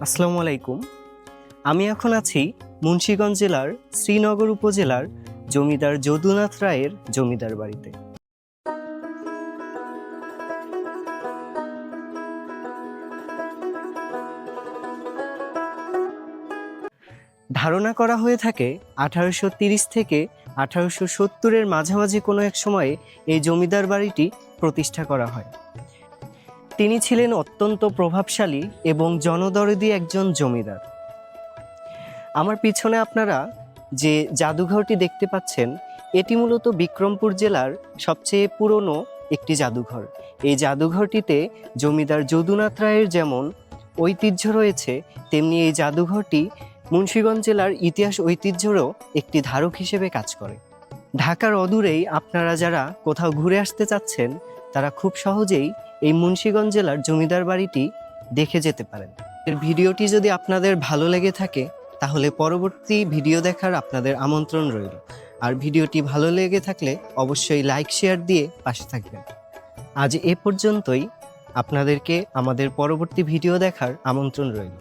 আসসালামু আলাইকুম। আমি এখন আছি মুন্সিগঞ্জ জেলার শ্রীনগর উপজেলার জমিদার যদুনাথ রায়ের জমিদার বাড়িতে। ধারণা করা হয়ে থাকে 1830 থেকে 1870-এর মাঝামাঝি কোনো এক সময়ে এই জমিদার বাড়িটি প্রতিষ্ঠা করা হয়। তিনি ছিলেন অত্যন্ত প্রভাবশালী এবং জনদরদি একজন জমিদার। আমার পিছনে আপনারা যে জাদুঘরটি দেখতে পাচ্ছেন, এটি মূলত বিক্রমপুর জেলার সবচেয়ে পুরনো একটি জাদুঘর। এই জাদুঘরটিতে জমিদার যদুনাথ রায়ের যেমন ঐতিহ্য রয়েছে, তেমনি এই জাদুঘরটি মুন্সিগঞ্জ জেলার ইতিহাস ঐতিহ্যেরও একটি ধারক হিসেবে কাজ করে। ঢাকার অদূরেই আপনারা যারা কোথাও ঘুরে আসতে চাচ্ছেন, তারা খুব সহজেই এই মুন্সিগঞ্জ জেলার জমিদার বাড়িটি দেখে যেতে পারেন। এর ভিডিওটি যদি আপনাদের ভালো লেগে থাকে, তাহলে পরবর্তী ভিডিও দেখার আপনাদের আমন্ত্রণ রইল। আর ভিডিওটি ভালো লেগে থাকলে অবশ্যই লাইক শেয়ার দিয়ে পাশে থাকবেন। আজ এ পর্যন্তই। আপনাদেরকে আমাদের পরবর্তী ভিডিও দেখার আমন্ত্রণ রইল।